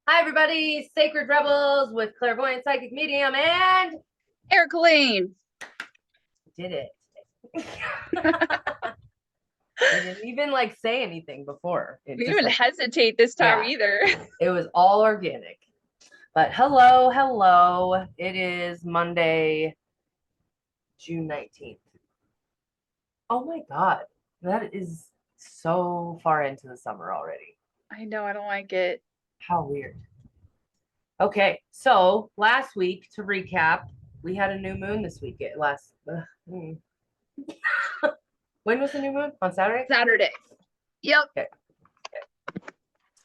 Hi, everybody. Sacred Rebels with clairvoyant psychic medium and Erika Lane. did it. We didn't even say anything before. It We just didn't hesitate this time yeah, either. it was all organic. But hello. It is Monday, June 19th. Oh my God. That is so far into the summer already. I know, I don't like it. How weird. Okay, so last week, to recap, we had a new moon this week. When was the new moon? On Saturday? Saturday. Yep. Okay.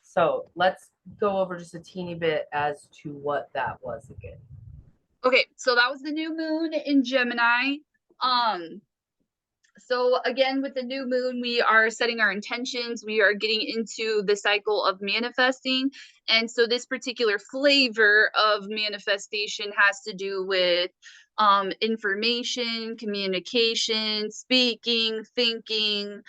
So let's go over just a teeny bit as to what that was again. Okay, so that was the new moon in Gemini. Um, so again, with the new moon, we are setting our intentions. We are getting into the cycle of manifesting. And so this particular flavor of manifestation has to do with information, communication, speaking, thinking.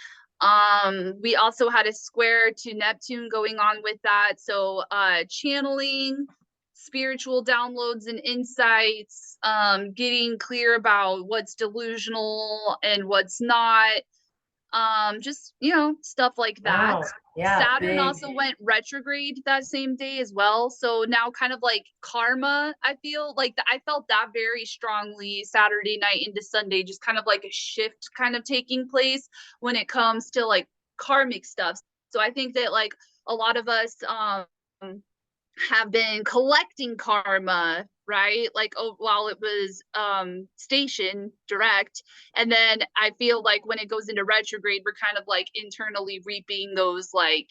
We also had a square to Neptune going on with that. So channeling, spiritual downloads and insights, getting clear about what's delusional and what's not, just stuff like that. Wow. Yeah, Saturn big. also went retrograde that same day as well, so now kind of like karma. I feel like I felt that very strongly Saturday night into Sunday, just kind of like a shift kind of taking place when it comes to like karmic stuff. So I think that like a lot of us have been collecting karma, right? Like, oh, while it was station direct. And then I feel like when it goes into retrograde, we're kind of like internally reaping those like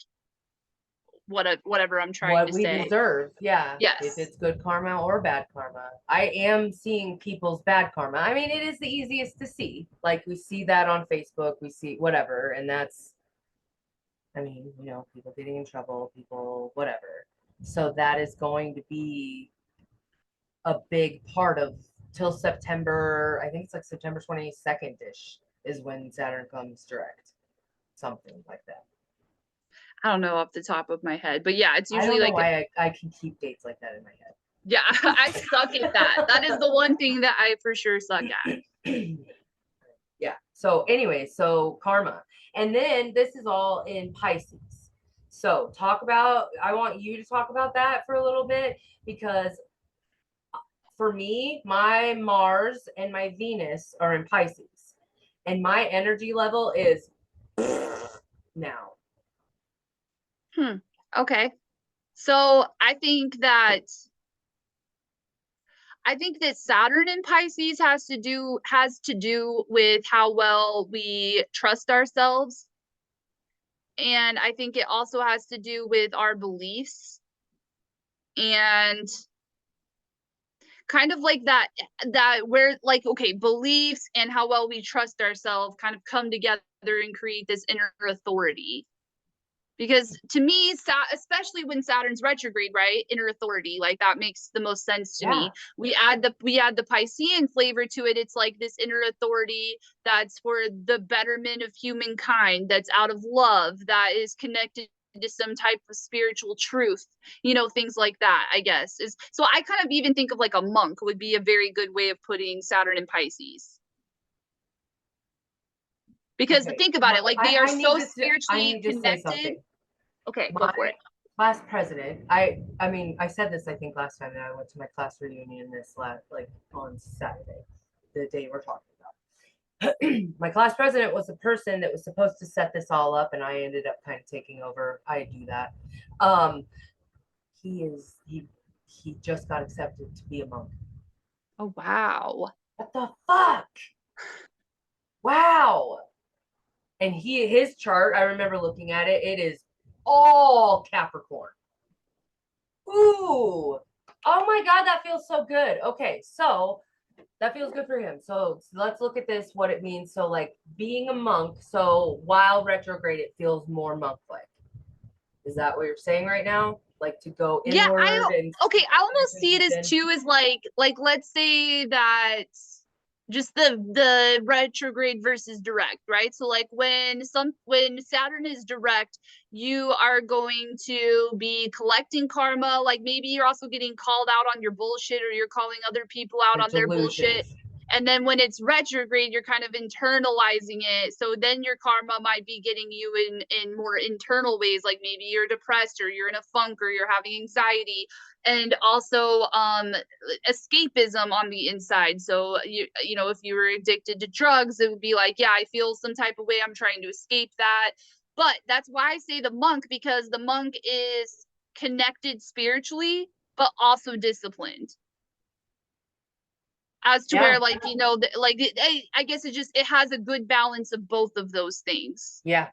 whatever I'm trying What to we say. deserve. Yeah. If Yes. it's good karma or bad karma. I am seeing people's bad karma. I mean, it is the easiest to see. Like we see that on Facebook, we see whatever, and that's people getting in trouble, people, whatever. So that is going to be a big part of till September. I think it's like September 22nd ish is when Saturn comes direct, something like that. I don't know off the top of my head, but yeah, it's I usually don't know like, why I can keep dates like that in my yeah, I suck at that. That is the one thing that I for sure suck at. head. Yeah. So anyway, so karma. And then this is all in Pisces. So I want you to talk about that for a little bit because for me, my Mars and my Venus are in Pisces. And my energy level is now. Okay. So I think that Saturn in Pisces has to do with how well we trust ourselves. And I think it also has to do with our beliefs and kind of like that where like, okay, beliefs and how well we trust ourselves kind of come together and create this inner authority. Because to me, especially when Saturn's retrograde, right, inner authority, like that makes the most sense to Yeah. me. We add the Piscean flavor to it. It's like this inner authority that's for the betterment of humankind, that's out of love, that is connected to some type of spiritual truth, things like that. I guess is so. I kind of even think of like a monk would be a very good way of putting Saturn in Pisces. Because Okay. think about it, like they are so I spiritually need to say connected. something. Okay, go My for it. class president, I said this I think last time that I went to my class reunion this last on Saturday, the day we're talking about. My class president was the person that was supposed to set this all up, and I ended up kind of taking over. I do that. Um, he just got accepted to be a monk. Oh, wow. What the fuck? Wow. And his chart, I remember looking at it, it is all Capricorn. Ooh. Oh my God, that feels so good. Okay, so that feels good for him. So let's look at this, what it means. So, like being a monk, so while retrograde, it feels more monk like. Is that what you're saying right now? Like to go Yeah, inward and okay, I almost see it as too as like let's say that just the retrograde versus direct, right? So like when Saturn is direct, you are going to be collecting karma. Like maybe you're also getting called out on your bullshit, or you're calling other people out on their bullshit. And then when it's retrograde, you're kind of internalizing it. So then your karma might be getting you in more internal ways, like maybe you're depressed, or you're in a funk, or you're having anxiety, and also escapism on the inside. So you know, if you were addicted to drugs, it would be like, yeah, I feel some type of way, I'm trying to escape that. But that's why I say the monk, because the monk is connected spiritually, but also disciplined. As to where, like, you know, I guess it has a good balance of both of those things. Yeah.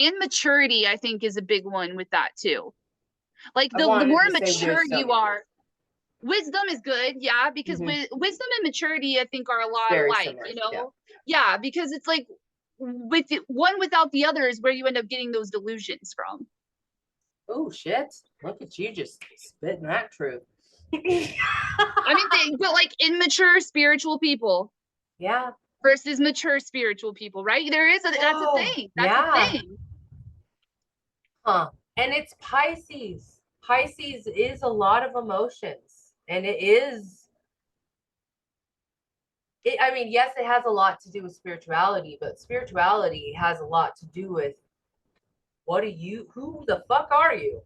And maturity, I think, is a big one with that too. Like the more mature you are, wisdom is good, yeah, because wisdom and maturity, I think, are a lot alike, you know? Yeah, because it's like with one without the other is where you end up getting those delusions from. Oh shit! Look at you just spitting that truth. I mean, but like immature spiritual people, yeah, versus mature spiritual people, right? That's a thing. That's a thing. Huh? And it's Pisces. Pisces is a lot of emotions, and it is. I mean, yes, it has a lot to do with spirituality, but spirituality has a lot to do with who the fuck are you?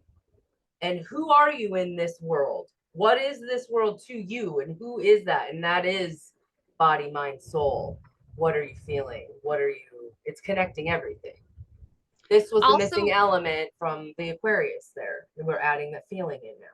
And who are you in this world? What is this world to you? And who is that? And that is body, mind, soul. What are you feeling? It's connecting everything. This was the missing element from the Aquarius there. And we're adding that feeling in now.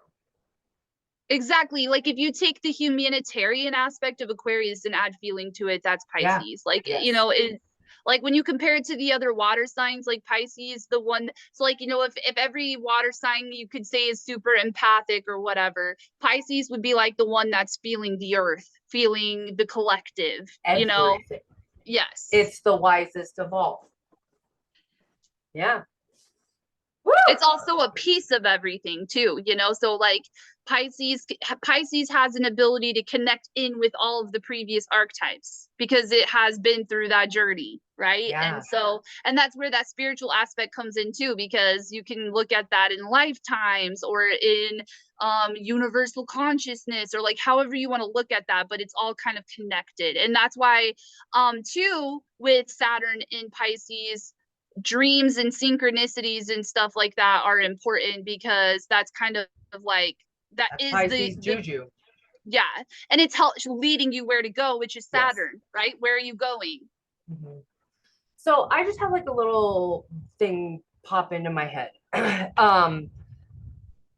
Exactly. Like if you take the humanitarian aspect of Aquarius and add feeling to it, that's Pisces. Yeah. Like, yes. You know, it like when you compare it to the other water signs, like Pisces, the one, so like, you know, if every water sign you could say is super empathic or whatever, Pisces would be like the one that's feeling the earth, feeling the collective, everything. You know? Yes. It's the wisest of all. Yeah. Woo! It's also a piece of everything too, you know? So like Pisces has an ability to connect in with all of the previous archetypes because it has been through that journey, right? Yeah. And that's where that spiritual aspect comes in too, because you can look at that in lifetimes or in universal consciousness, or like however you want to look at that, but it's all kind of connected. And that's why too, with Saturn in Pisces, dreams and synchronicities and stuff like that are important, because that's kind of like that's Pisces juju. Yeah, and it's leading you where to go, which is Saturn. Yes. Right? Where are you going? So I just have like a little thing pop into my head.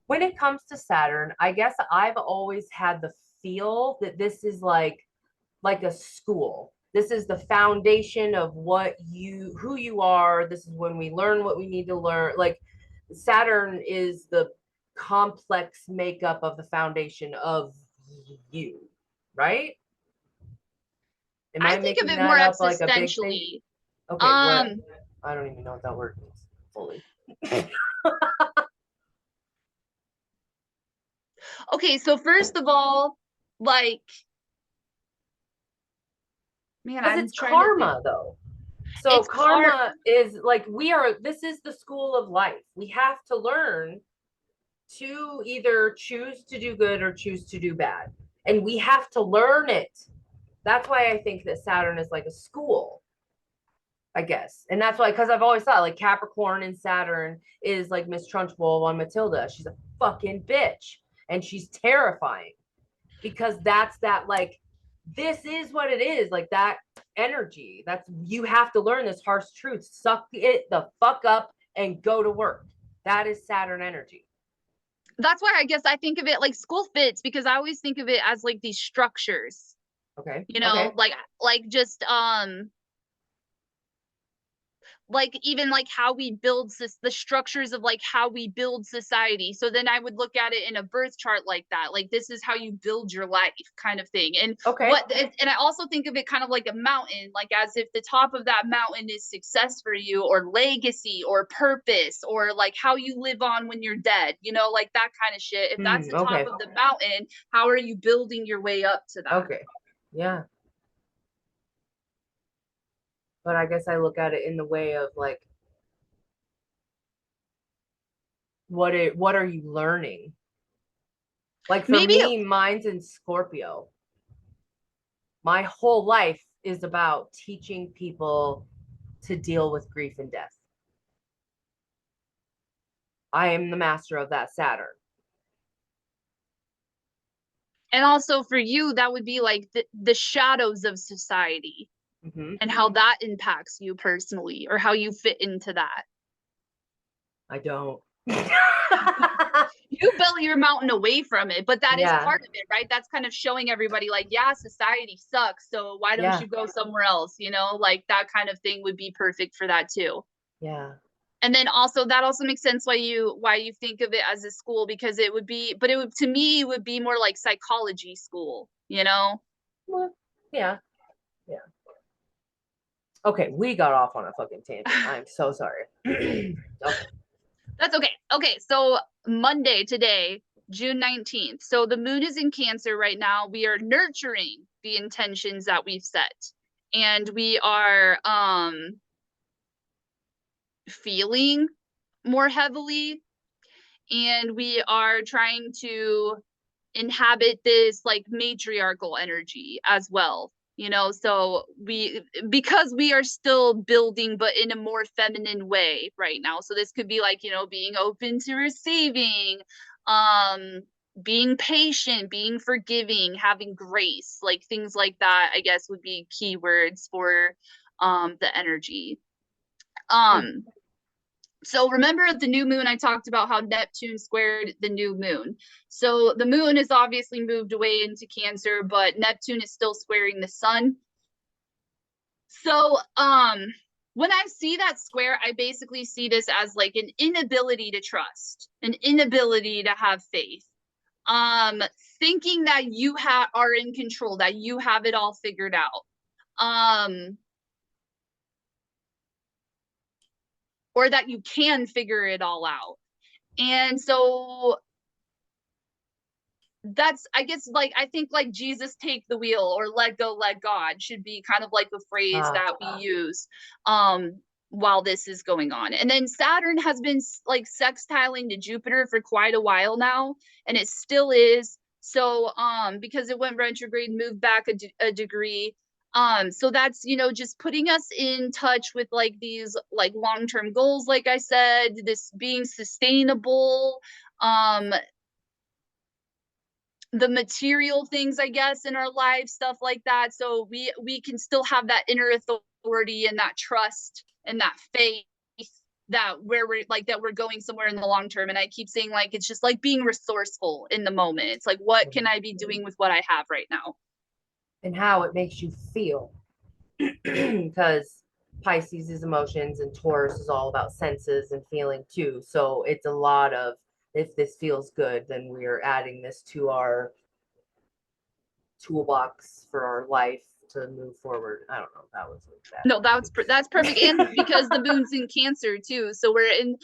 When it comes to Saturn, I guess I've always had the feel that this is like a school. This is the foundation of who you are. This is when we learn what we need to learn. Like Saturn is the complex makeup of the foundation of you, right? I think of it more existentially. Okay, what? I don't even know what that word means fully. Okay, so first of all, like, man, it's karma though. So it's karma is like this is the school of life. We have to learn to either choose to do good or choose to do bad. And we have to learn it. That's why I think that Saturn is like a school, I guess. And that's why, because I've always thought like Capricorn and Saturn is like Miss Trunchbull on Matilda. She's a fucking bitch. And she's terrifying. Because that's that like, this is what it is. Like that energy. You have to learn this harsh truth. Suck it the fuck up and go to work. That is Saturn energy. That's why I guess I think of it like school fits, because I always think of it as like these structures. Okay. You know, okay. like just like even like how we build the structures of like how we build society. So then I would look at it in a birth chart like that, like this is how you build your life kind of thing. And and I also think of it kind of like a mountain, like as if the top of that mountain is success for you, or legacy, or purpose, or like how you live on when you're dead, you know, like that kind of shit. If that's the top of the mountain, how are you building your way up to that? Okay. Yeah. But I guess I look at it in the way of like, what are you learning? Like for Maybe, me, mine's in Scorpio. My whole life is about teaching people to deal with grief and death. I am the master of that Saturn. and also for you, that would be like the shadows of society and how that impacts you personally, or how you fit into that. I don't. You built your mountain away from it, but that is Yeah. part of it, right? That's kind of showing everybody like, yeah, society sucks, so why don't Yeah. you go somewhere else? You know, like that kind of thing would be perfect for that too. Yeah. And then also that also makes sense why you think of it as a school, because it would be, but it would, to me, it would be more like psychology school, you know? Well, yeah. Yeah. Okay, we got off on a fucking tangent. I'm so sorry. Okay. That's okay. Okay, so Monday today, June 19th. So the moon is in Cancer right now. We are nurturing the intentions that we've set. And we are feeling more heavily, and we are trying to inhabit this like matriarchal energy as well, you know. So because we are still building but in a more feminine way right now, so this could be like, you know, being open to receiving, um being patient, being forgiving, having grace, like things like that, I guess, would be keywords for the energy. um so remember the new moon, I talked about how Neptune squared the new moon. So the moon is obviously moved away into Cancer, but Neptune is still squaring the sun. So when I see that square, I basically see this as like an inability to trust, an inability to have faith. Um Thinking that you are in control, that you have it all figured out. Or that you can figure it all out. And so that's, I guess, like, I think like Jesus take the wheel, or let go, let God should be kind of like a phrase that we use while this is going on. And then Saturn has been like sextiling to Jupiter for quite a while now, and it still is. So because it went retrograde, moved back a degree. So that's, you know, just putting us in touch with like these like long-term goals, like I said, this being sustainable, the material things, I guess, in our lives, stuff like that. So we can still have that inner authority and that trust and that faith that we're going somewhere in the long term. And I keep saying, like, it's just like being resourceful in the moment. It's like, what can I be doing with what I have right now? And how it makes you feel. Because Pisces is emotions and Taurus is all about senses and feeling too. So it's a lot of, if this feels good, then we are adding this to our toolbox for our life to move forward. I don't know. That was really bad. No, that's perfect. And because the moon's in Cancer too, so we're in,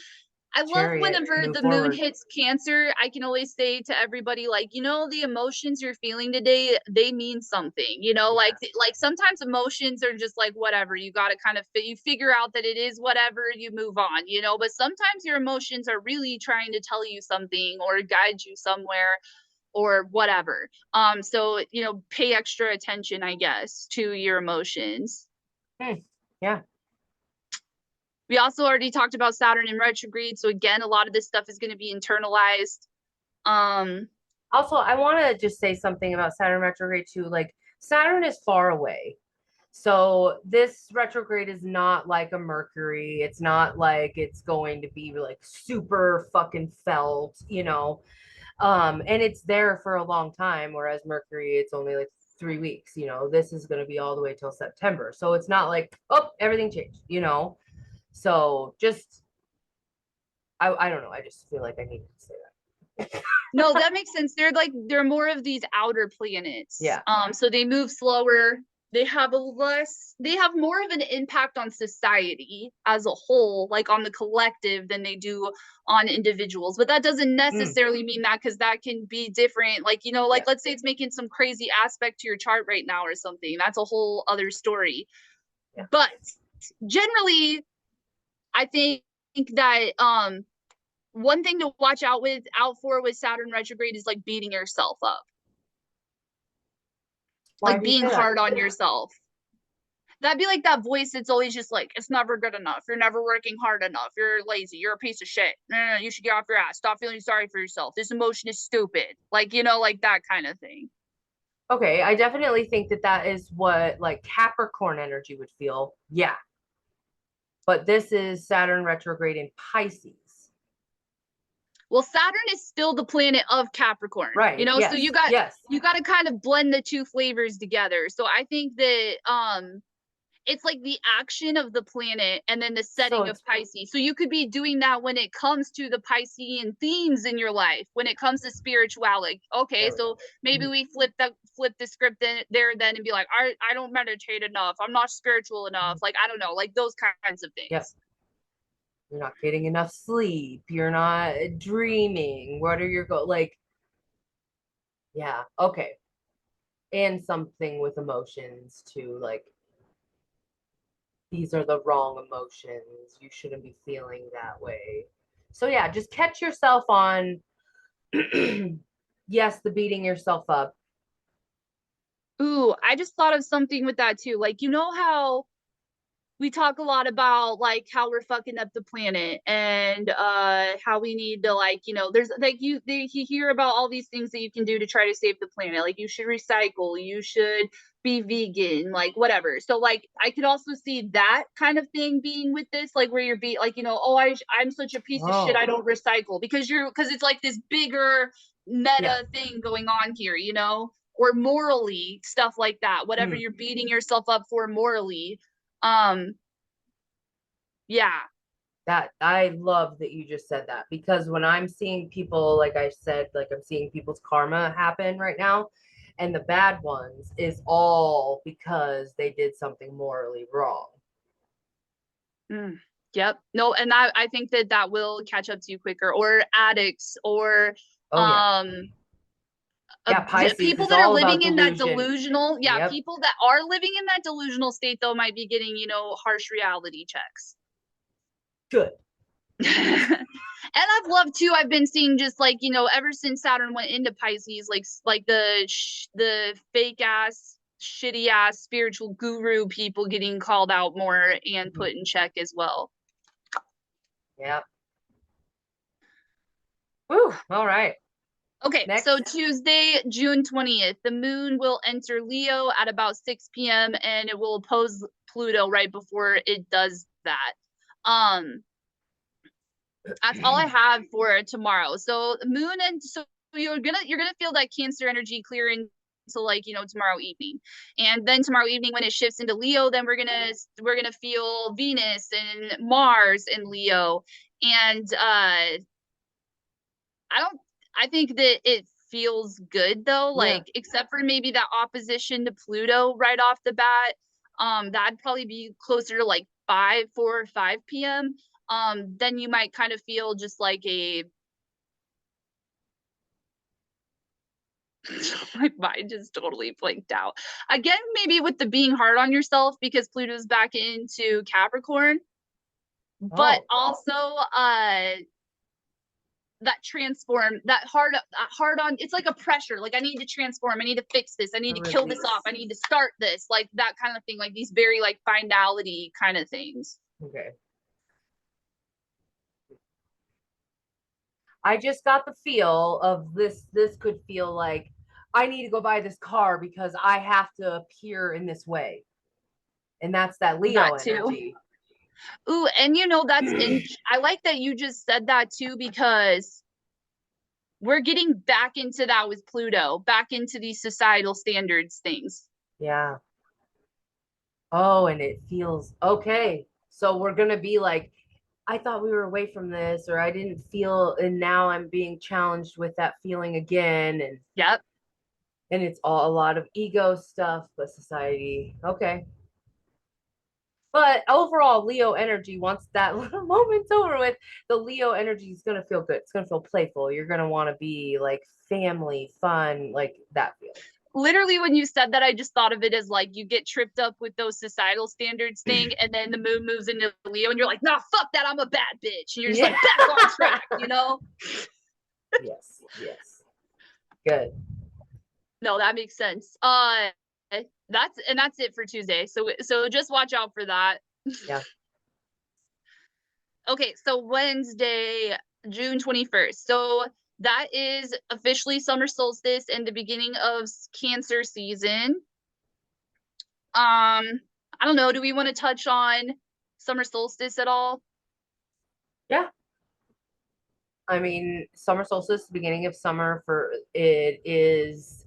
I love Chariot, whenever move the moon forward. hits Cancer, I can always say to everybody, like, you know, the emotions you're feeling today, they mean something, you know, Yeah. like sometimes emotions are just like, whatever, you got to kind of, you figure out that it is whatever, you move on, you know, but sometimes your emotions are really trying to tell you something or guide you somewhere or whatever. So, you know, pay extra attention, I guess, to your emotions. Yeah. We also already talked about Saturn in retrograde. So again, a lot of this stuff is going to be internalized. Also, I want to just say something about Saturn retrograde too. Like, Saturn is far away. So this retrograde is not like a Mercury. It's not like it's going to be like super fucking felt, you know. And it's there for a long time, whereas Mercury, it's only like 3 weeks, you know. This is going to be all the way till September. So it's not like, oh, everything changed, you know. So just I don't know. I just feel like I needed to say that. No, that makes sense. They're more of these outer planets. Yeah. So they move slower. They have more of an impact on society as a whole, like on the collective, than they do on individuals. But that doesn't necessarily mean that, because that can be different. Like, you know, like, let's say it's making some crazy aspect to your chart right now or something. That's a whole other story. Yeah. But generally, I think that one thing to watch out for with Saturn retrograde is like beating yourself up, Why like do you being say that? hard on yourself. That'd be like that voice that's always just like, it's never good enough. You're never working hard enough. You're lazy. You're a piece of shit. No, you should get off your ass. Stop feeling sorry for yourself. This emotion is stupid. Like, like that kind of thing. Okay, I definitely think that that is what like Capricorn energy would feel. Yeah. But this is Saturn retrograde in Pisces. Well, Saturn is still the planet of Capricorn, Right. so Yes. Yes. you got to kind of blend the two flavors together. So I think that it's like the action of the planet and then the So setting of it's Pisces. So you could be doing that when it comes to the Piscean themes in your life, when it comes to spirituality. Okay, so maybe we flip the script there then and be like, I don't meditate enough. I'm not spiritual enough. Like, I don't know, like those kinds of yep. things. You're not getting enough sleep. You're not dreaming. What are your goals? Like, yeah, okay. And something with emotions too. Like, these are the wrong emotions. You shouldn't be feeling that way. So, yeah, just catch yourself on, yes, the beating yourself up. Ooh, I just thought of something with that too. Like, how we talk a lot about like how we're fucking up the planet and how we need to like there's like you hear about all these things that you can do to try to save the planet, like you should recycle, you should be vegan, like whatever. So like I could also see that kind of thing being with this, like where you're be like oh I'm such a piece of shit, I Oh, don't recycle, because it's like this bigger yeah. meta thing going on here, or morally stuff like that, whatever Hmm. you're beating yourself up for morally. um yeah. That I love that you just said that, because when I'm seeing people, like I said, like I'm seeing people's karma happen right now, and the bad ones is all because they did something morally wrong. Mm. Yep. No, and I think that will catch up to you quicker, or addicts, or Oh yeah. um Yeah, Pisces people is that are all living about in that delusion. delusional, yeah, Yep. people that are living in that delusional state though might be getting, harsh reality checks. Good. And I've loved too. I've been seeing just like, ever since Saturn went into Pisces, like the fake ass, shitty ass spiritual guru people getting called out more and put in check as well. Yeah. Woo. All right. Okay, so Next. Tuesday, June 20th, the moon will enter Leo at about 6 p.m. and it will oppose Pluto right before it does that. That's all I have for tomorrow. So moon, and so you're gonna feel that Cancer energy clearing to like tomorrow evening, and then tomorrow evening when it shifts into Leo, then we're gonna feel Venus and Mars in Leo, and I think that it feels good though, Yeah. like except for maybe that opposition to Pluto right off the bat. That'd probably be closer to like 4 or 5 p.m. Then you might kind of feel just like a my mind just totally blanked out. Again, maybe with the being hard on yourself because Pluto's back into Capricorn, but Oh, also that hard on, it's like a pressure, like I need to transform, I need to fix this, I need a to kill this release. off, I need to start this, like that kind of thing, like these very like finality kind of things. Okay. I just got the feel of this. This could feel like I need to go buy this car because I have to appear in this way. And that's that Leo That too. energy. Ooh, and that's in, I like that you just said that too, because we're getting back into that with Pluto, back into these societal standards things. Yeah. Oh, and it feels okay. So we're going to be like, I thought we were away from this, or I didn't feel, and now I'm being challenged with that feeling again. Yep. And it's all a lot of ego stuff, but society. Okay. But overall, Leo energy, once that little moment's over with, the Leo energy is going to feel good. It's going to feel playful. You're going to want to be like family, fun, like that feeling. literally when you said that, I just thought of it as like you get tripped up with those societal standards thing, and then the moon moves into Leo, and you're like, nah, fuck that, I'm a bad bitch, and you're just like back on track, you know? Yes. Good. No, that makes sense. That's it for Tuesday. So just watch out for that. Yeah. Okay, so Wednesday, June 21st. So that is officially summer solstice and the beginning of Cancer season. I don't know, do we want to touch on summer solstice at all? Yeah. I mean, summer solstice, beginning of summer for it is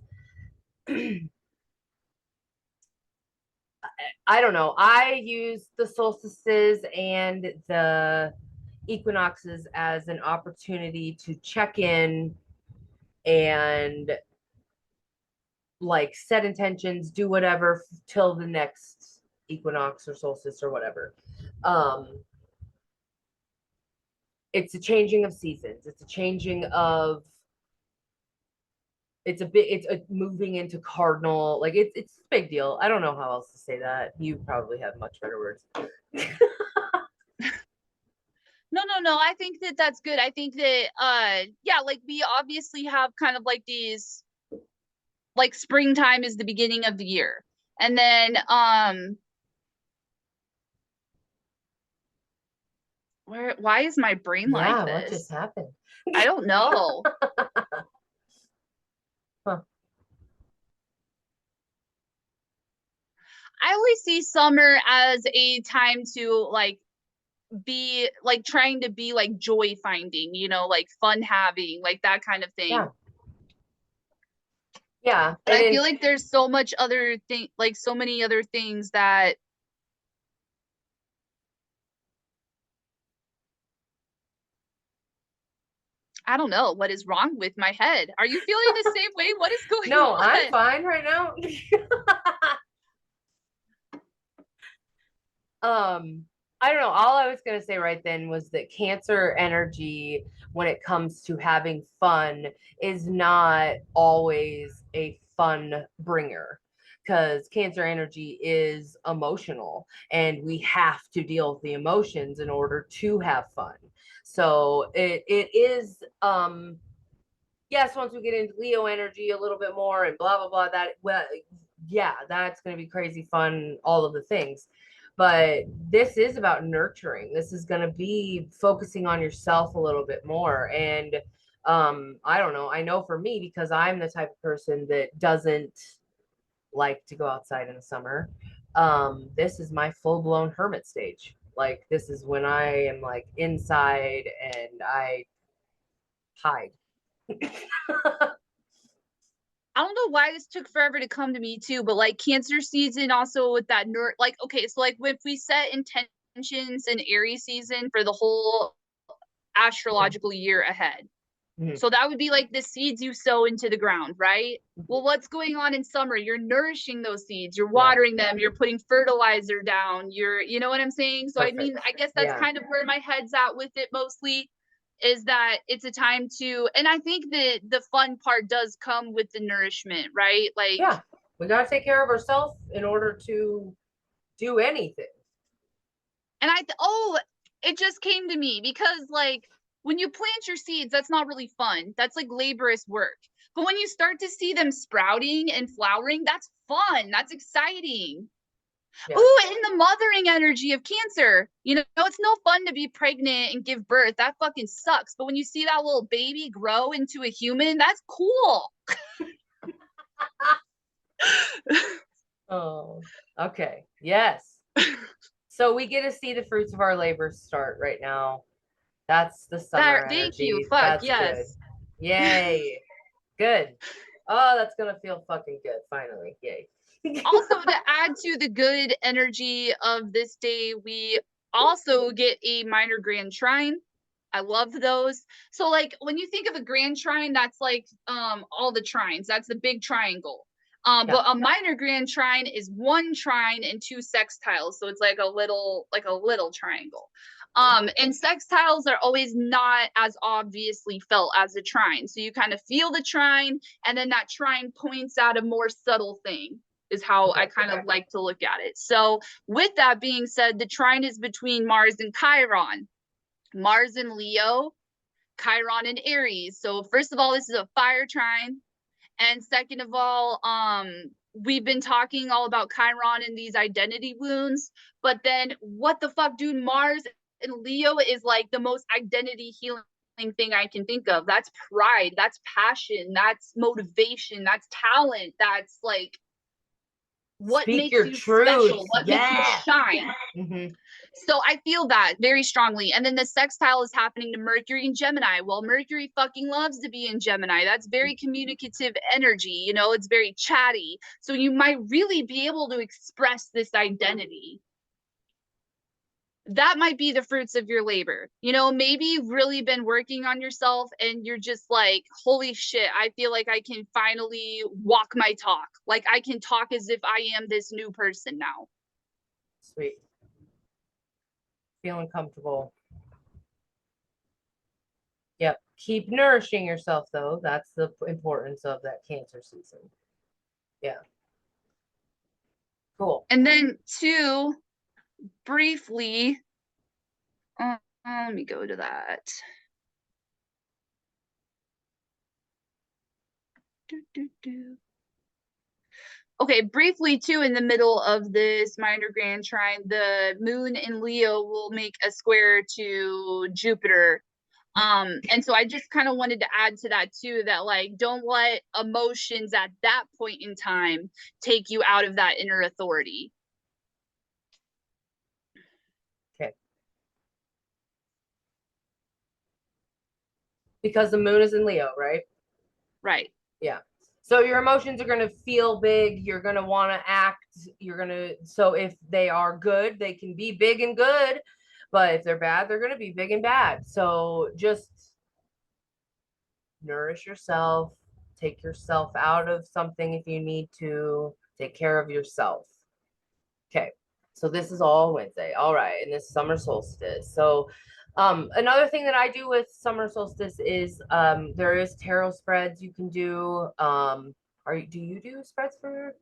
I don't know. I use the solstices and the equinoxes as an opportunity to check in and like set intentions, do whatever till the next equinox or solstice or whatever. It's a changing of seasons. It's a changing of it's a moving into cardinal, like it's a big deal. I don't know how else to say that. You probably have much better words. No, I think that that's good. I think that yeah, like we obviously have kind of like these, like springtime is the beginning of the year, and then why is my brain like Yeah, what just this? happened? I don't know. Huh. I always see summer as a time to like be like trying to be like joy finding, you know, like fun having, like that kind of thing. Yeah. Yeah. But I feel like there's so much other thing, like so many other things that I don't know what is wrong with my head. Are you feeling the same way? What is going No, on? I'm fine right now. I don't know. All I was going to say right then was that Cancer energy, when it comes to having fun, is not always a fun bringer, because Cancer energy is emotional and we have to deal with the emotions in order to have fun. So it is yes, once we get into Leo energy a little bit more and blah blah blah, that, well, yeah, that's going to be crazy fun, all of the things. But this is about nurturing. This is going to be focusing on yourself a little bit more. And I don't know. I know for me, because I'm the type of person that doesn't like to go outside in the summer. This is my full blown hermit stage. Like, this is when I am like inside and I hide. I don't know why this took forever to come to me too, but like Cancer season also with that like okay, so like if we set intentions in Aries season for the whole astrological year ahead. Mhm. So that would be like the seeds you sow into the ground, right? Well, what's going on in summer? You're nourishing those seeds, you're watering them, you're putting fertilizer down, you know what I'm saying? So I mean, Perfect. I guess that's Yeah. kind of where my head's at with it mostly, is that it's a time to, and I think that the fun part does come with the nourishment, right? Like, Yeah. We got to take care of ourselves in order to do anything. and oh, it just came to me because like when you plant your seeds, that's not really fun. That's like laborious work. But when you start to see them sprouting and flowering, that's fun. That's exciting. Yeah. Ooh, and the mothering energy of Cancer. You know, it's no fun to be pregnant and give birth. That fucking sucks. But when you see that little baby grow into a human, that's cool. Oh, okay. Yes. So we get to see the fruits of our labors start right now. That's the summer Thank you. energy. Fuck, That's good. yes. Yay. Good. Oh, that's going to feel fucking good. Finally. Yay. Also, to add to the good energy of this day, we also get a minor grand trine. I love those. So like when you think of a grand trine, that's like all the trines. That's the big triangle. Yeah. But a minor grand trine is one trine and two sextiles. So it's like a little triangle. And sextiles are always not as obviously felt as a trine. So you kind of feel the trine, and then that trine points out a more subtle thing, is how I kind of like to look at it. So with that being said, the trine is between Mars and Chiron. Mars in Leo, Chiron in Aries. So first of all, this is a fire trine. And second of all, we've been talking all about Chiron and these identity wounds, but then what the fuck, dude? Mars and Leo is like the most identity healing thing I can think of. That's pride, that's passion, that's motivation, that's talent, that's like what Speak makes your you truth. special, what makes you shine. Mm-hmm. So I feel that very strongly. And then the sextile is happening to Mercury in Gemini. Well, Mercury fucking loves to be in Gemini. That's very communicative energy. You know, it's very chatty. So you might really be able to express this identity. That might be the fruits of your labor. You know, maybe you've really been working on yourself and you're just like, holy shit, I feel like I can finally walk my talk. Like I can talk as if I am this new person now. Sweet. Feeling comfortable. Yep. Keep nourishing yourself, though. That's the importance of that Cancer season. Yeah. Cool. And then two, briefly, let me go to that. Okay, briefly too, in the middle of this minor grand trine, the moon in Leo will make a square to Jupiter. And so I just kind of wanted to add to that too, that like, don't let emotions at that point in time take you out of that inner authority. Okay. Because the moon is in Leo, right? Right. Yeah. So your emotions are going to feel big. You're going to want to act. So if they are good, they can be big and good. But if they're bad, they're going to be big and bad. So just nourish yourself. Take yourself out of something if you need to. Take care of yourself. Okay. So this is all Wednesday. All right. And this summer solstice. So another thing that I do with summer solstice is there is tarot spreads you can do. Do you do spreads for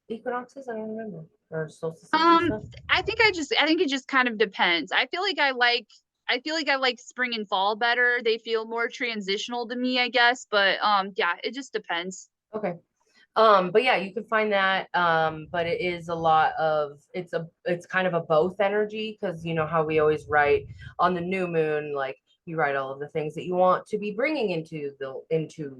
equinoxes? I don't remember. Or solstices and stuff? I think it just kind of depends. I feel like I like spring and fall better. They feel more transitional to me, I guess. But yeah, it just depends. Okay. But yeah, you can find that. But it is a lot of it's kind of a both energy, because you know how we always write on the new moon, like you write all of the things that you want to be bringing into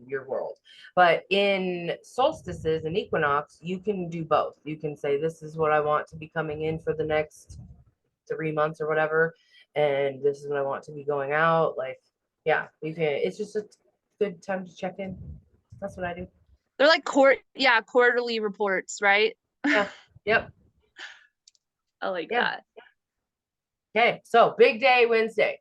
your world. But in solstices and equinox, you can do both. You can say, this is what I want to be coming in for the next 3 months or whatever, and this is what I want to be going out. Like, yeah, you can. It's just a good time to check in. That's what I do. They're like quarterly reports, right? Yeah. Yep. I like Yeah. that. Okay, so big day Wednesday.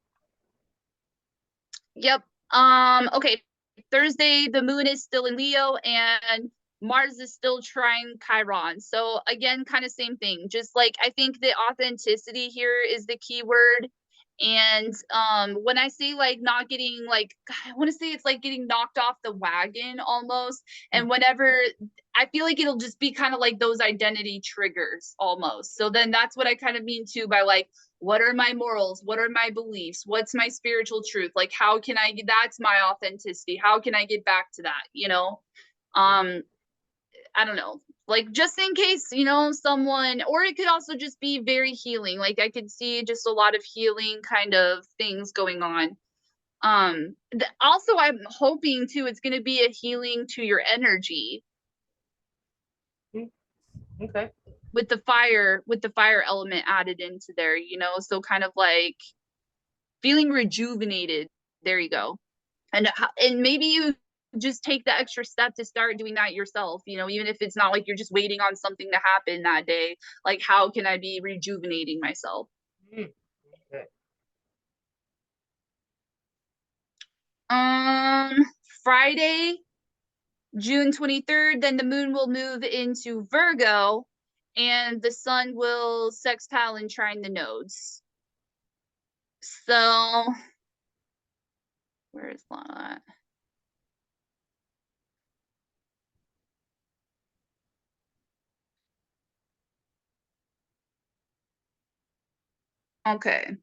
Yep. Okay. Thursday, the moon is still in Leo and Mars is still trine Chiron. So again, kind of same thing. Just like I think the authenticity here is the key word. And when I say like not getting like, I want to say it's like getting knocked off the wagon almost. And whenever I feel like it'll just be kind of like those identity triggers almost. So then that's what I kind of mean too by like, what are my morals? What are my beliefs? What's my spiritual truth? Like, how can that's my authenticity. How can I get back to that? You know? I don't know, like just in case, you know, someone, or it could also just be very healing. Like I could see just a lot of healing kind of things going on. Also, I'm hoping too, it's going to be a healing to your energy. Okay. With the fire element added into there, you know, so kind of like feeling rejuvenated. There you go. And maybe you just take the extra step to start doing that yourself, you know, even if it's not like you're just waiting on something to happen that day. Like, how can I be rejuvenating myself? Okay. Friday, June 23rd, then the moon will move into Virgo and the sun will sextile and trine the nodes. So where is Lana at? Okay.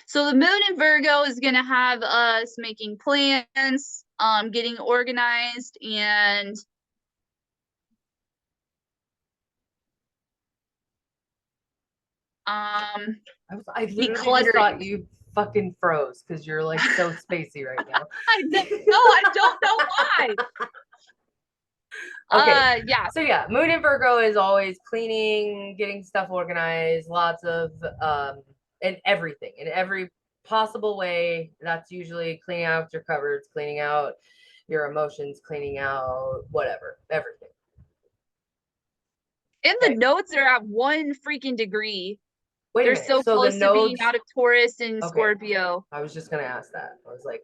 So the moon in Virgo is going to have us making plans, getting organized, and I literally just thought you fucking froze because you're like so spacey right now. I don't know why. Okay. Yeah. So yeah, moon in Virgo is always cleaning, getting stuff organized, lots of and everything in every possible way. That's usually cleaning out your cupboards, cleaning out your emotions, cleaning out whatever, everything. And the nodes are at 1 freaking degree. Wait a They're minute. so So the close to being nodes, out of Taurus and okay. Scorpio. I was just gonna ask that. I was like,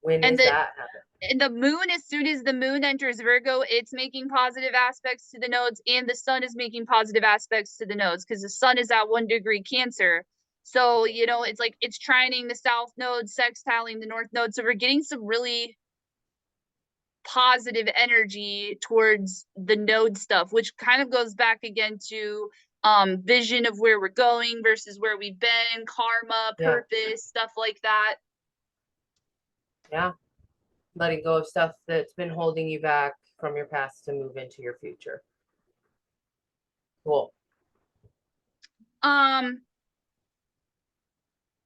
when And is that happening? And the moon, as soon as the moon enters Virgo, it's making positive aspects to the nodes, and the sun is making positive aspects to the nodes because the sun is at 1 degree Cancer. So, you know, it's like it's trining the south node, sextiling the north node. So we're getting some really positive energy towards the node stuff, which kind of goes back again to vision of where we're going versus where we've been, karma, purpose, stuff like that. Yeah. Letting go of stuff that's been holding you back from your past to move into your future. Cool.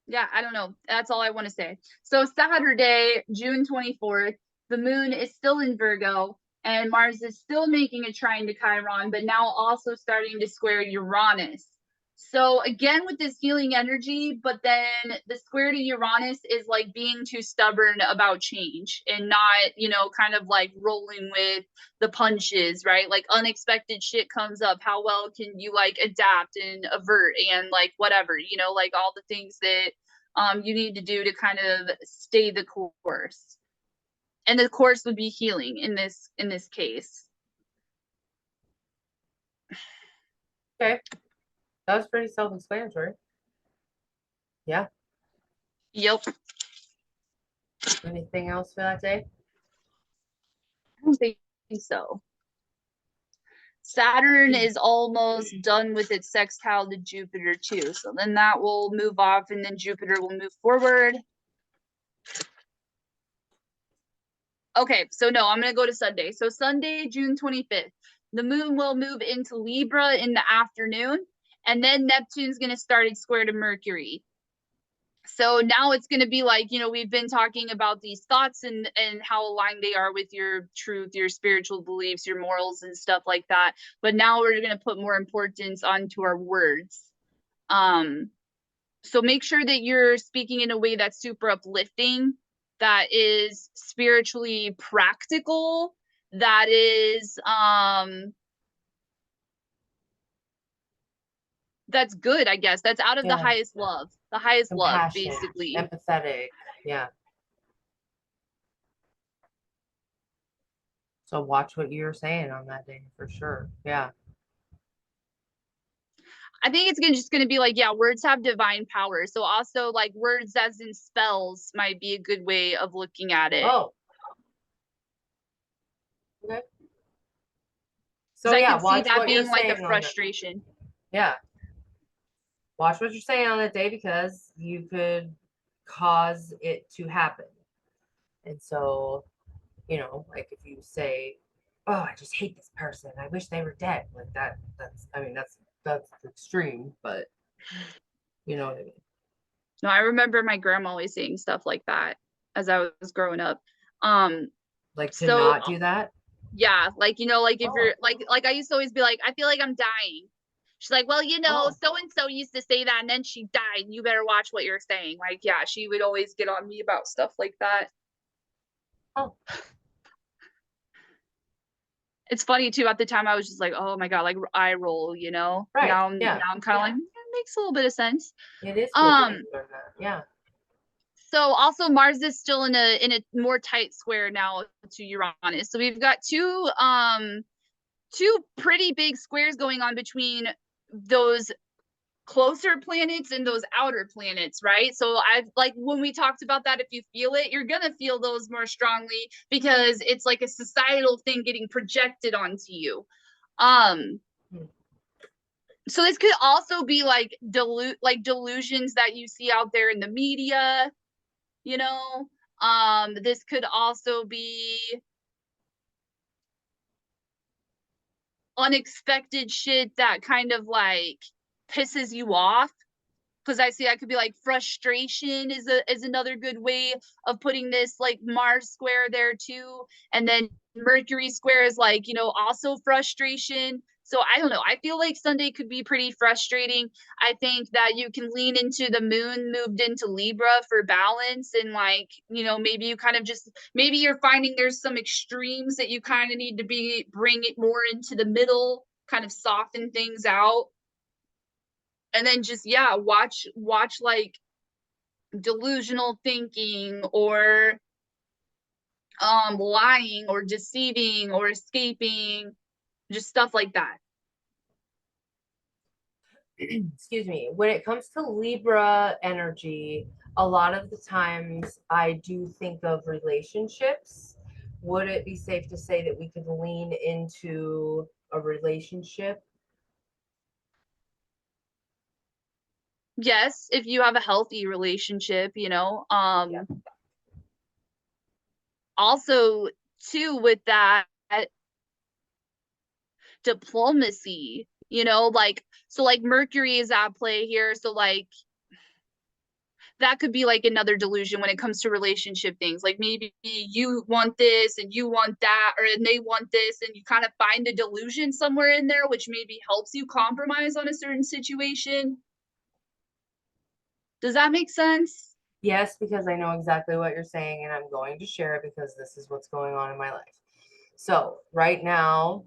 Yeah, I don't know. That's all I want to say. So Saturday, June 24th, the moon is still in Virgo and Mars is still making a trine to Chiron, but now also starting to square Uranus. So again with this healing energy, but then the square to Uranus is like being too stubborn about change and not, you know, kind of like rolling with the punches, right? Like unexpected shit comes up. How well can you like adapt and avert and like whatever, you know, like all the things that you need to do to kind of stay the course. And the course would be healing in this case. Okay. That was pretty self-explanatory. Yeah. Yep. Anything else for that day? I don't think so. Saturn is almost done with its sextile to Jupiter too. So then that will move off and then Jupiter will move forward. Okay, so no, I'm going to go to Sunday. So Sunday, June 25th, the moon will move into Libra in the afternoon, and then Neptune's going to start its square to Mercury. So now it's going to be like, you know, we've been talking about these thoughts and how aligned they are with your truth, your spiritual beliefs, your morals and stuff like that. But now we're going to put more importance onto our words. So make sure that you're speaking in a way that's super uplifting, that is spiritually practical, that is that's good, I guess. That's out of the highest love. The highest love, basically. Empathetic. Yeah. So watch what you're saying on that day for sure. Yeah. I think it's just going to be like, yeah, words have divine power. So also like words as in spells might be a good way of looking at it. Oh. Okay. So yeah, I can see that being like a frustration. Yeah. Watch what you're saying on that day because you could cause it to happen. And so, you know, like if you say, oh, I just hate this person, I wish they were dead, like that's I mean that's extreme, but you know what I mean. No, I remember my grandma always saying stuff like that as I was growing up. Like to not do that. Yeah, like, you know, like if you're like I used to always be like, I feel like I'm dying. She's like, well, you know, so and so used to say that and then she died. You better watch what you're saying. Like, yeah, she would always get on me about stuff like that. Oh. It's funny too, at the time I was just like, oh my god, like eye roll, you know. Right. Now I'm kind of like, it makes a little bit of sense. It is yeah. So also Mars is still in a more tight square now to Uranus. So we've got two two pretty big squares going on between those closer planets and those outer planets, right? So I've like when we talked about that, if you feel it, you're gonna feel those more strongly because it's like a societal thing getting projected onto you. Um, so this could also be like delusions that you see out there in the media, you know. This could also be unexpected shit that kind of like pisses you off, because I see I could be like frustration is another good way of putting this, like Mars square there too, and then Mercury square is like, you know, also frustration. So I don't know. I feel like Sunday could be pretty frustrating. I think that you can lean into the moon moved into Libra for balance, and like, you know, maybe you kind of just, maybe you're finding there's some extremes that you kind of need to bring it more into the middle, kind of soften things out. And then just, yeah, watch like delusional thinking or lying or deceiving or escaping, just stuff like that. Excuse me. When it comes to Libra energy, a lot of the times I do think of relationships. Would it be safe to say that we could lean into a relationship? Yes, if you have a healthy relationship, you know. Yeah. Also too with that, diplomacy, you know, like, so like Mercury is at play here, so like that could be like another delusion when it comes to relationship things. Like maybe you want this and you want that, or and they want this, and you kind of find a delusion somewhere in there, which maybe helps you compromise on a certain situation. Does that make sense? Yes, because I know exactly what you're saying, and I'm going to share it because this is what's going on in my life. So right now,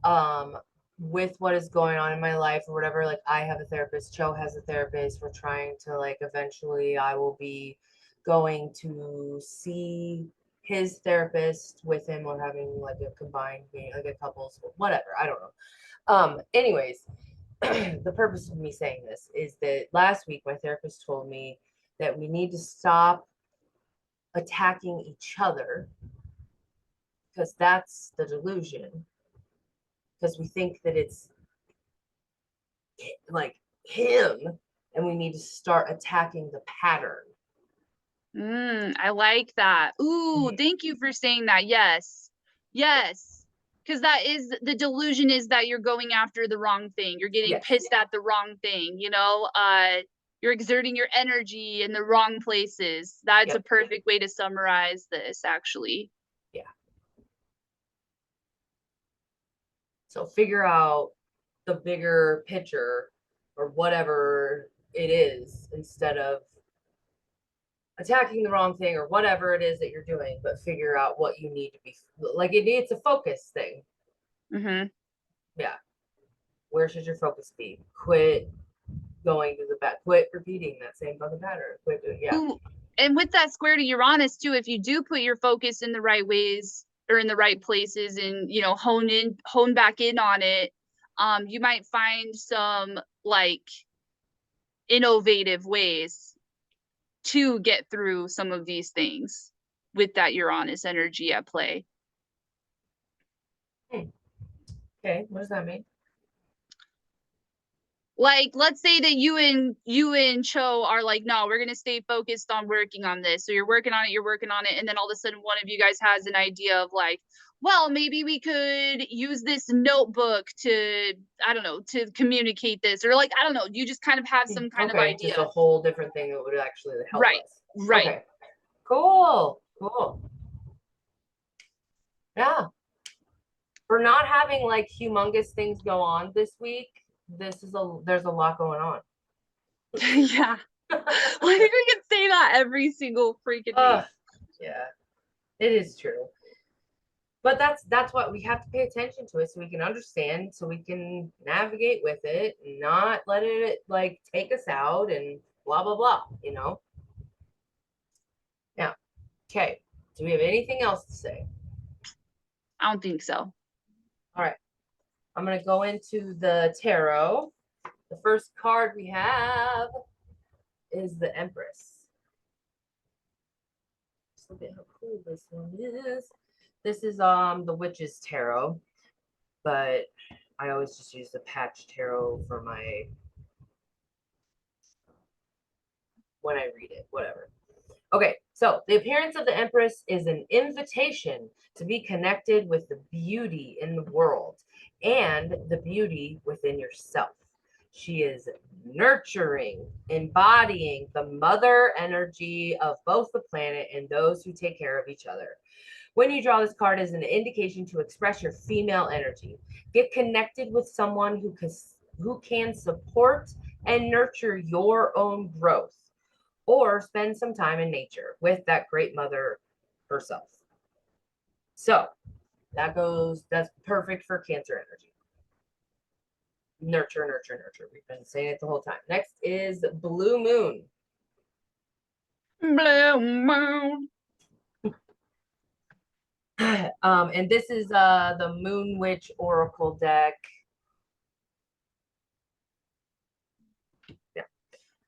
um, with what is going on in my life or whatever, like I have a therapist, Joe has a therapist. We're trying to like eventually I will be going to see his therapist with him. We're having like a combined meeting, like a couples, whatever. I don't know. Anyways, the purpose of me saying this is that last week my therapist told me that we need to stop attacking each other because that's the delusion. Because we think that it's like him and we need to start attacking the pattern. I like that. Ooh, thank you for saying that. Yes. Yes. Because that is the delusion, is that you're going after the wrong thing. You're getting Yes. pissed at the wrong thing, you know? You're exerting your energy in the wrong places. That's a perfect way to summarize this, actually. Yeah. So figure out the bigger picture or whatever it is instead of attacking the wrong thing or whatever it is that you're doing, but figure out what you need to be like. It's a focus thing. Mm-hmm. Yeah. Where should your focus be? Quit going to the back, quit repeating that same fucking pattern. Quit doing, yeah. Ooh, and with that square to Uranus too, if you do put your focus in the right ways or in the right places, and you know, hone back in on it, you might find some like innovative ways to get through some of these things with that Uranus energy at play. Okay, what does that mean? Like, let's say that you and Cho are like, no, we're gonna stay focused on working on this. So you're working on it, and then all of a sudden one of you guys has an idea of like, well, maybe we could use this notebook to, I don't know, to communicate this, or like, I don't know, you just kind of have some kind of idea. Just a whole different thing that would actually help us. Right. Okay. Cool. Yeah. For not having like humongous things go on this week, there's a lot going on. Yeah. I think we can say that every single freaking week. Yeah, it is true. But that's what we have to pay attention to it so we can understand, so we can navigate with it and not let it like take us out and blah blah blah, you know. Now, okay. Do we have anything else to say? I don't think so. All right. I'm going to go into the tarot. The first card we have is the Empress. Just look at how cool this one is. This is the Witch's Tarot, but I always just use the patch tarot for my when I read it, whatever. Okay, so the appearance of the Empress is an invitation to be connected with the beauty in the world and the beauty within yourself. She is nurturing, embodying the mother energy of both the planet and those who take care of each other. When you draw this card as an indication to express your female energy, get connected with someone who can support and nurture your own growth, or spend some time in nature with that great mother herself. So that's perfect for Cancer energy. Nurture, nurture, nurture. We've been saying it the whole time. Next is Blue Moon. Blue Moon. And this is the Moon Witch Oracle deck. Yeah.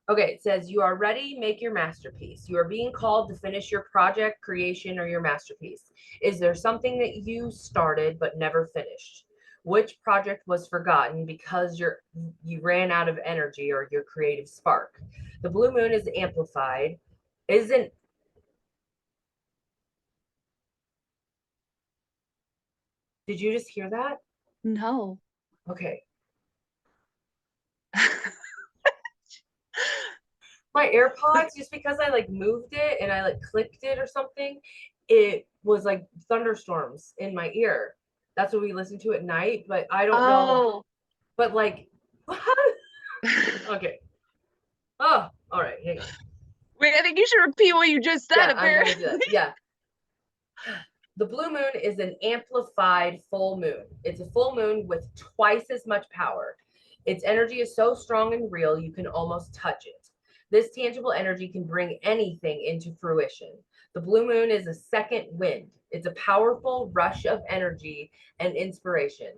Okay, it says, you are ready, make your masterpiece. You are being called to finish your project, creation, or your masterpiece. Is there something that you started but never finished? Which project was forgotten because you ran out of energy or your creative spark? The blue moon is amplified. Isn't Did you just hear that? No. Okay. My AirPods, just because I like moved it and I like clicked it or something, it was like thunderstorms in my ear. That's what we listen to at night, but I don't know. But like, what? Okay. Oh, all right. Hang on. Wait, I think you should repeat what you just said. Yeah, I'm gonna do that. Yeah. The blue moon is an amplified full moon. It's a full moon with twice as much power. Its energy is so strong and real, you can almost touch it. This tangible energy can bring anything into fruition. The blue moon is a second wind. It's a powerful rush of energy and inspiration.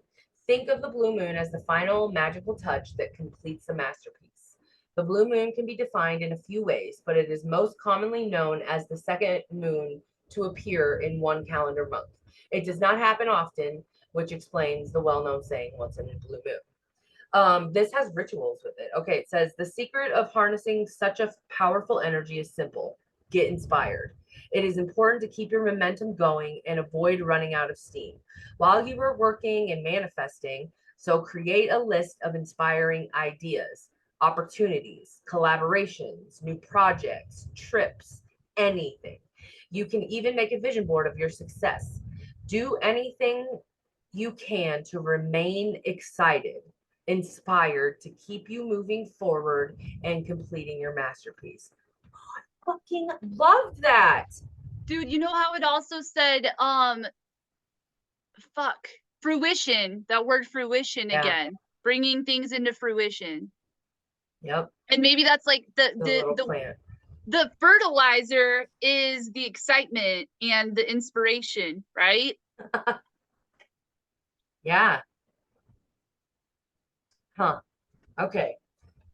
Think of the blue moon as the final magical touch that completes the masterpiece. The blue moon can be defined in a few ways, but it is most commonly known as the second moon to appear in one calendar month. It does not happen often, which explains the well-known saying, once in a blue moon. This has rituals with it. Okay, it says, the secret of harnessing such a powerful energy is simple. Get inspired. It is important to keep your momentum going and avoid running out of steam. While you are working and manifesting, so create a list of inspiring ideas, opportunities, collaborations, new projects, trips, anything. You can even make a vision board of your success. Do anything you can to remain excited, inspired, to keep you moving forward and completing your masterpiece. Oh, I fucking loved that. Dude, you know how it also said, fruition, that word fruition again, bringing things into fruition. Yep. And maybe that's like the plant. The fertilizer is the excitement and the inspiration, right? Yeah. Huh. Okay.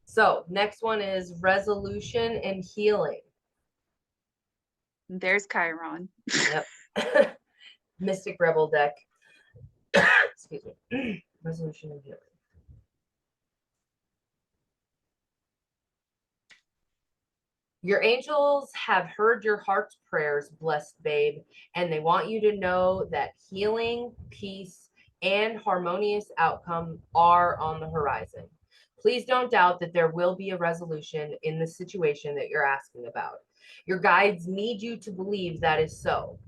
So next one is resolution and healing. There's Chiron. Yep. Mystic Rebel deck. Excuse me. Resolution and healing. Your angels have heard your heart's prayers, blessed babe, and they want you to know that healing, peace, and harmonious outcome are on the horizon. Please don't doubt that there will be a resolution in the situation that you're asking about. Your guides need you to believe that is so.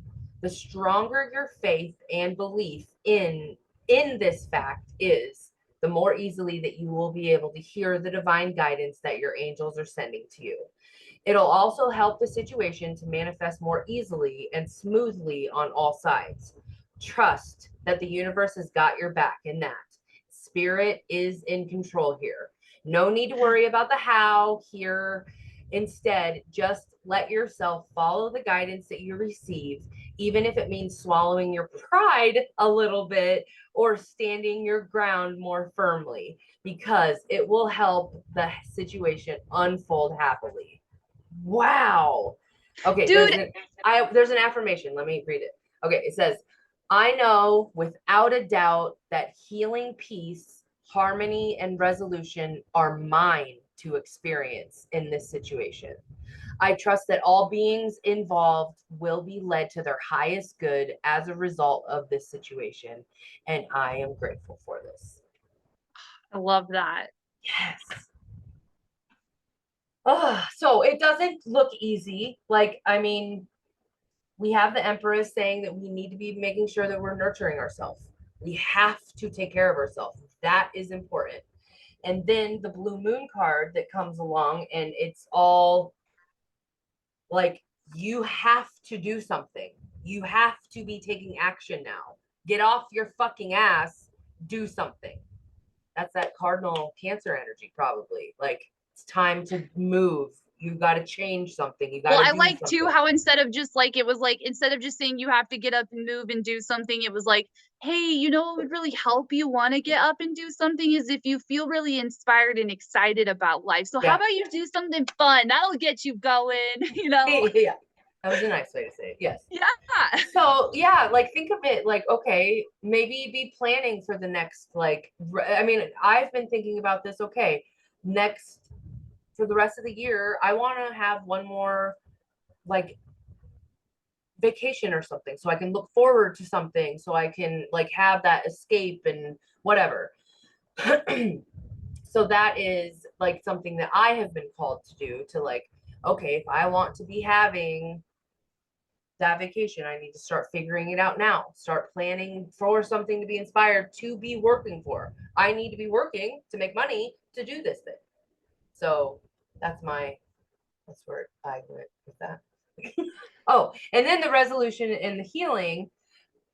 The stronger your faith and belief in this fact is, the more easily that you will be able to hear the divine guidance that your angels are sending to you. It'll also help the situation to manifest more easily and smoothly on all sides. Trust that the universe has got your back in that. Spirit is in control here. No need to worry about the how here. Instead, just let yourself follow the guidance that you receive, even if it means swallowing your pride a little bit or standing your ground more firmly, because it will help the situation unfold happily. Wow. Okay, Dude, there's an affirmation. Let me read it. Okay, it says, I know without a doubt that healing, peace, harmony, and resolution are mine to experience in this situation. I trust that all beings involved will be led to their highest good as a result of this situation, and I am grateful for this. I love that. Yes. So it doesn't look easy. Like, I mean, we have the Empress saying that we need to be making sure that we're nurturing ourselves. We have to take care of ourselves. That is important. And then the blue moon card that comes along, and it's all like, you have to do something. You have to be taking action now. Get off your fucking ass, do something. That's that cardinal Cancer energy, probably. Like, it's time to move. You got to change something. You got Well, to I do like too something. how instead of just like, it was like, instead of just saying you have to get up and move and do something, it was like, hey, you know what would really help you want to get up and do something is if you feel really inspired and excited about life. So how Yeah. about you do something fun? That'll get you going, you know? Yeah. That was a nice way to say it. Yes. Yeah. So yeah, like, think of it like, okay, maybe be planning for the next, like, I mean, I've been thinking about this. Okay, next, for the rest of the year, I want to have one more, like, vacation or something, so I can look forward to something, so I can, like, have that escape and whatever. So that is like something that I have been called to do, to, like, okay, if I want to be having that vacation, I need to start figuring it out now. Start planning for something to be inspired to be working for. I need to be working to make money to do this thing. So that's where I went with that. Oh, and then the resolution and the healing.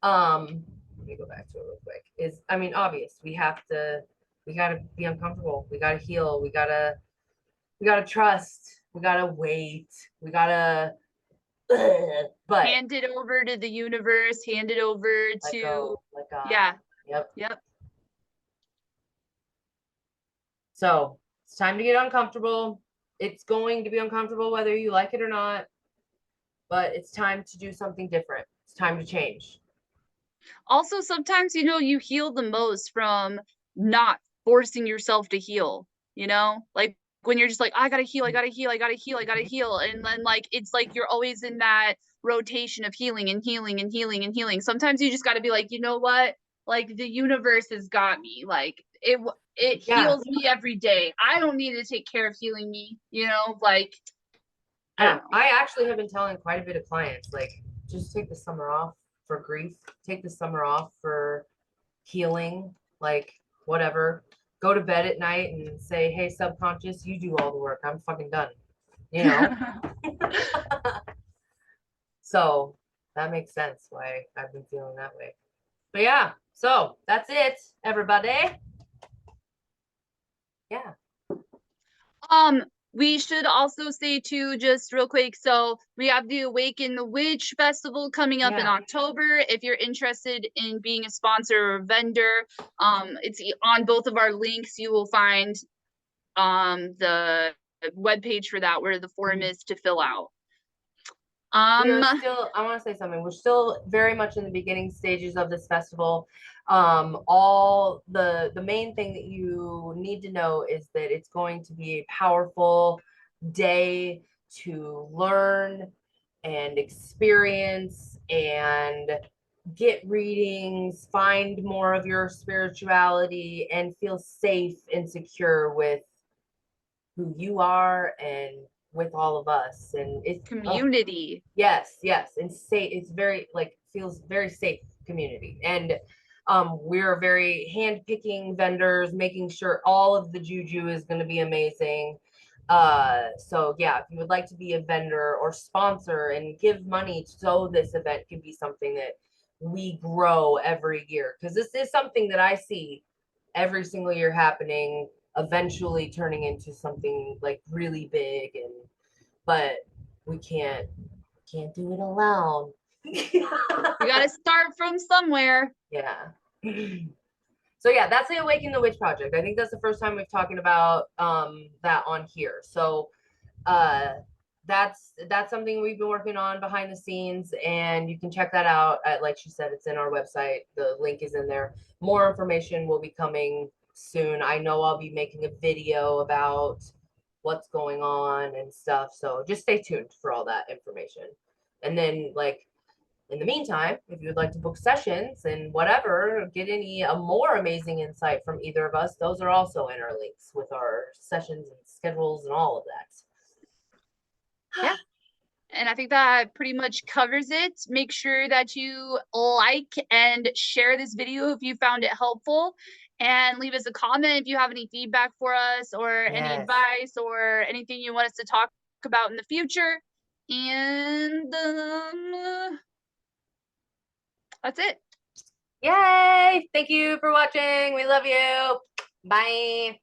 Let me go back to it real quick. Is, I mean, obvious. We gotta be uncomfortable. We gotta heal. We gotta trust. We gotta wait. We gotta, but Hand it over to the universe, hand it over let to, go, let God. yeah. Yep. Yep. So it's time to get uncomfortable. It's going to be uncomfortable whether you like it or not, but it's time to do something different. It's time to change. Also, sometimes, you know, you heal the most from not forcing yourself to heal, you know? Like when you're just like, I gotta heal, I gotta heal, I gotta heal, I gotta heal. And then like it's like you're always in that rotation of healing and healing and healing and healing. Sometimes you just gotta be like, you know what? Like the universe has got me. Like it Yeah. heals me every day. I don't need to take care of healing me, you know, like I don't Yeah. know. I actually have been telling quite a bit of clients, like, just take the summer off for grief, take the summer off for healing, like, whatever. Go to bed at night and say, hey, subconscious, you do all the work. I'm fucking done. You know? So that makes sense why I've been feeling that way. But yeah, so that's it, everybody. Yeah. Um, we should also say too, just real quick. So we have the Awaken the Witch Festival coming up in Yeah. October. If you're interested in being a sponsor or vendor, it's on both of our links. You will find the webpage for that where the form is to fill out. We are still, I want to say something. We're still very much in the beginning stages of this festival. All the main thing that you need to know is that it's going to be a powerful day to learn and experience and get readings, find more of your spirituality, and feel safe and secure with who you are and with all of us. And it's, oh, community. yes, yes, and safe. It's very, like, feels very safe community. And we're very hand picking vendors, making sure all of the juju is going to be amazing. So yeah, if you would like to be a vendor or sponsor and give money so this event can be something that we grow every year, because this is something that I see every single year happening, eventually turning into something like really big. And but we can't do it alone. We gotta start from somewhere. Yeah. So yeah, that's the Awaken the Witch project. I think that's the first time we've talking about that on here. So that's something we've been working on behind the scenes, and you can check that out at, like she said, it's in our website. The link is in there. More information will be coming soon. I know I'll be making a video about what's going on and stuff. So just stay tuned for all that information. And then, like, in the meantime, if you would like to book sessions and whatever, get any a more amazing insight from either of us, those are also in our links with our sessions and schedules and all of that. Yeah. And I think that pretty much covers it. Make sure that you like and share this video if you found it helpful, and leave us a comment if you have any feedback for us or any Yes. advice or anything you want us to talk about in the future. And that's it. Yay! Thank you for watching. We love you. Bye.